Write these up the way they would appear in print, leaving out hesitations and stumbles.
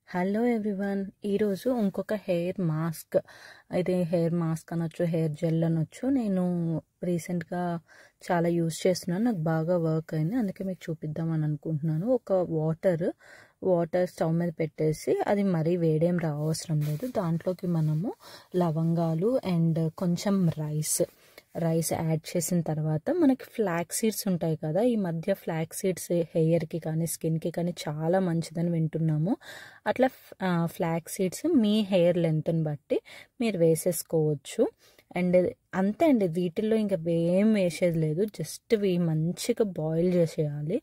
Hello everyone. ఈరోజు ఇంకొక hair mask, అయితే హెయిర్ మాస్క్ అనొచ్చు, హెయిర్ జెల్ అనొచ్చు. నేను రీసెంట్గా చాలా యూజ్ చేస్తున్నాను, నాకు బాగా వర్క్ అయింది, అందుకే మీకు చూపిద్దామని అనుకుంటున్నాను. ఒక వాటర్ స్టవ్ మీద పెట్టేసి, అది మరీ వేడేం అవసరం లేదు. దాంట్లోకి మనము లవంగాలు అండ్ కొంచెం రైస్ యాడ్ చేసిన తర్వాత మనకి ఫ్లాక్ సీడ్స్ ఉంటాయి కదా, ఈ మధ్య ఫ్లాక్ సీడ్స్ హెయిర్కి కానీ స్కిన్కి కానీ చాలా మంచిదని వింటున్నాము. అట్లా ఫ్లాక్ సీడ్స్ మీ హెయిర్ లెంత్ని బట్టి మీరు వేసేసుకోవచ్చు. అండ్ అంతే అండి, వీటిల్లో ఇంకా ఏం వేసేది లేదు, జస్ట్ ఇవి మంచిగా బాయిల్ చేసేయాలి.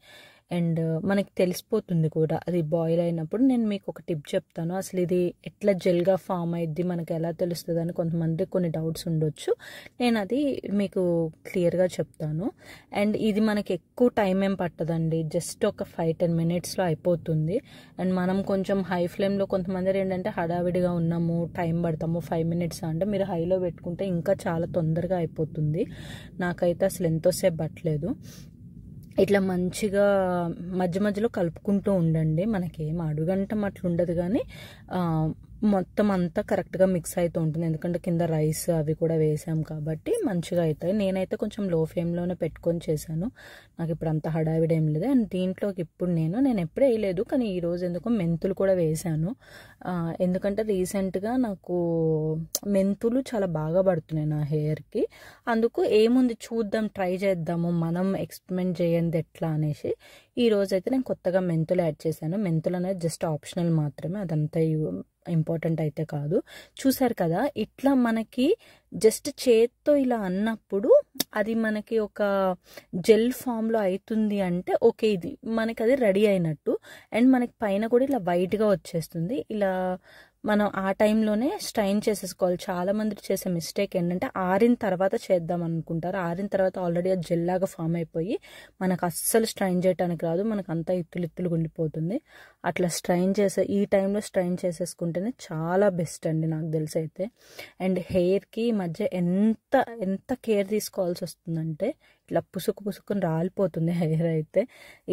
అండ్ మనకి తెలిసిపోతుంది కూడా అది బాయిల్ అయినప్పుడు. నేను మీకు ఒక టిప్ చెప్తాను, అసలు ఇది ఎట్లా జెల్గా ఫామ్ అయ్యిద్ది, మనకి ఎలా తెలుస్తుంది అని కొంతమందికి కొన్ని డౌట్స్ ఉండొచ్చు. నేను అది మీకు క్లియర్గా చెప్తాను. అండ్ ఇది మనకి ఎక్కువ టైం ఏం పట్టదండి, జస్ట్ ఒక 5-10 మినిట్స్లో అయిపోతుంది. అండ్ మనం కొంచెం హై ఫ్లేమ్లో, కొంతమంది ఏంటంటే హడావిడిగా ఉన్నాము, టైం పడతాము 5 మినిట్స్ అంటే, మీరు హైలో పెట్టుకుంటే ఇంకా చాలా తొందరగా అయిపోతుంది. నాకైతే అసలు ఎంతోసేపు పట్టలేదు. ఇట్లా మంచిగా మధ్య మధ్యలో కలుపుకుంటూ ఉండండి, మనకేం అడుగంటం అట్లా ఉండదు, కానీ మొత్తం అంతా కరెక్ట్గా మిక్స్ అవుతూ ఉంటుంది. ఎందుకంటే కింద రైస్ అవి కూడా వేసాం కాబట్టి మంచిగా అవుతాయి. నేనైతే కొంచెం లో ఫ్లేమ్లోనే పెట్టుకొని చేశాను, నాకు ఇప్పుడు అంత హడావిడి ఏం లేదు. అండ్ దీంట్లోకి ఇప్పుడు నేను ఎప్పుడూ వేయలేదు, కానీ ఈరోజు ఎందుకో మెంతులు కూడా వేసాను. ఎందుకంటే రీసెంట్గా నాకు మెంతులు చాలా బాగా పడుతున్నాయి నా హెయిర్కి. అందుకు ఏముంది చూద్దాం, ట్రై చేద్దాము, మనం ఎక్స్పెరిమెంట్ చేయండి ఎట్లా అనేసి ఈరోజైతే నేను కొత్తగా మెంతులు యాడ్ చేశాను. మెంతులు అనేది జస్ట్ ఆప్షనల్ మాత్రమే, అదంతా ఇంపార్టెంట్ అయితే కాదు. చూసారు కదా, ఇట్లా మనకి జస్ట్ చేత్తో ఇలా అన్నప్పుడు అది మనకి ఒక జెల్ ఫామ్లో అవుతుంది అంటే ఓకే, ఇది మనకి అది రెడీ అయినట్టు. అండ్ మనకి పైన కూడా ఇలా వైట్గా వచ్చేస్తుంది. ఇలా మనం ఆ టైంలోనే స్ట్రైన్ చేసేసుకోవాలి. చాలా మంది చేసే మిస్టేక్ ఏంటంటే ఆరిన తర్వాత చేద్దాం అనుకుంటారు, ఆరిన తర్వాత ఆల్రెడీ అది జెల్ లాగా ఫామ్ అయిపోయి మనకు అస్సలు స్ట్రైన్ చేయడానికి రాదు, మనకు అంతా ఇత్తులు ఉండిపోతుంది. అట్లా ఈ టైంలో స్ట్రైన్ చేసేసుకుంటేనే చాలా బెస్ట్ అండి, నాకు తెలిసి అయితే. అండ్ హెయిర్కి ఈ మధ్య ఎంత కేర్ తీసుకోవాల్సి వస్తుందంటే, ఇట్లా పుసుకుని రాలిపోతుంది హెయిర్ అయితే.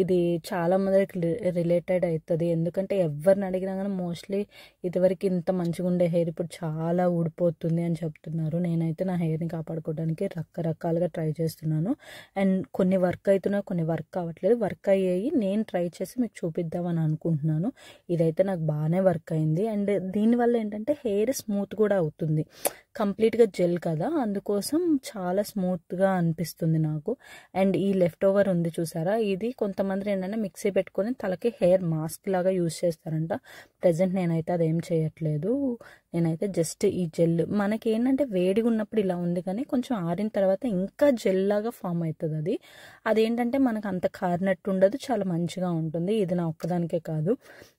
ఇది చాలా మందికి రిలేటెడ్ అవుతుంది, ఎందుకంటే ఎవరిని అడిగినా కానీ మోస్ట్లీ ఇదివరకు ఇంత మంచిగా ఉండే హెయిర్ ఇప్పుడు చాలా ఊడిపోతుంది అని చెప్తున్నారు. నేనైతే నా హెయిర్ని కాపాడుకోవడానికి రకరకాలుగా ట్రై చేస్తున్నాను. అండ్ కొన్ని వర్క్ అవుతున్నాయి, కొన్ని వర్క్ అవ్వట్లేదు. వర్క్ అయ్యాయి నేను ట్రై చేసి మీకు చూపిద్దామని అనుకుంటున్నాను. ఇదైతే నాకు బాగానే వర్క్ అయింది. అండ్ దీనివల్ల ఏంటంటే హెయిర్ స్మూత్ కూడా అవుతుంది, కంప్లీట్గా జెల్ కదా, అందుకోసం చాలా స్మూత్గా అనిపిస్తుంది నాకు. అండ్ ఈ లెఫ్ట్ ఓవర్ ఉంది చూసారా, ఇది కొంతమంది ఏంటంటే మిక్సీ పెట్టుకొని తలకి హెయిర్ మాస్క్ లాగా యూజ్ చేస్తారంట. ప్రజెంట్ నేనైతే అదేం చేయట్లేదు, నేనైతే జస్ట్ ఈ జెల్ మనకి ఏంటంటే వేడిగా ఉన్నప్పుడు ఇలా ఉంది, కానీ కొంచెం ఆరిన తర్వాత ఇంకా జెల్ లాగా ఫామ్ అవుతుంది. అదేంటంటే మనకు అంత కారినట్టు ఉండదు, చాలా మంచిగా ఉంటుంది. ఇది నా ఒక్కదానికే కాదు,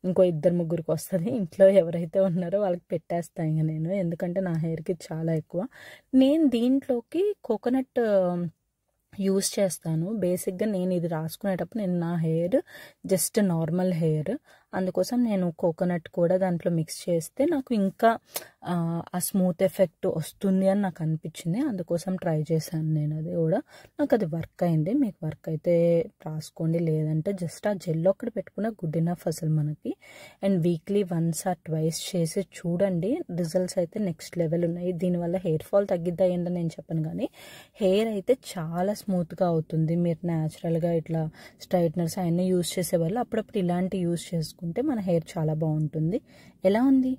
ఇంకో 2-3 వస్తుంది. ఇంట్లో ఎవరైతే ఉన్నారో వాళ్ళకి పెట్టేస్తాను ఇంకా నేను, ఎందుకంటే నా హెయిర్కి చాలా ఎక్కువ. నేను దీంట్లోకి కోకోనట్ యూస్ చేస్తాను. బేసిక్గా నేను ఇది రాసుకునేటప్పుడు నా హెయిర్ జస్ట్ నార్మల్ హెయిర్, అందుకోసం నేను కోకోనట్ కూడా దాంట్లో మిక్స్ చేస్తే నాకు ఇంకా ఆ స్మూత్ ఎఫెక్ట్ వస్తుంది అని నాకు అనిపించింది, అందుకోసం ట్రై చేశాను నేను. అది కూడా నాకు అది వర్క్ అయింది. మీకు వర్క్ అయితే రాసుకోండి, లేదంటే జస్ట్ ఆ జెల్ ఒక్కటి పెట్టుకున్న గుడ్ ఇనఫ్ అసలు మనకి. అండ్ వీక్లీ 1 or 2 చేసి చూడండి, రిజల్ట్స్ అయితే నెక్స్ట్ లెవెల్ ఉన్నాయి. దీనివల్ల హెయిర్ ఫాల్ తగ్గిద్దా ఏంటని నేను చెప్పను, కానీ హెయిర్ అయితే చాలా స్మూత్గా అవుతుంది. మీరు న్యాచురల్గా ఇట్లా స్ట్రైట్నర్స్ అవన్నీ యూజ్ చేసే వాళ్ళు అప్పుడప్పుడు ఇలాంటి యూజ్ చేసుకుంటే మన హెయిర్ చాలా బాగుంటుంది. ఎలా ఉంది?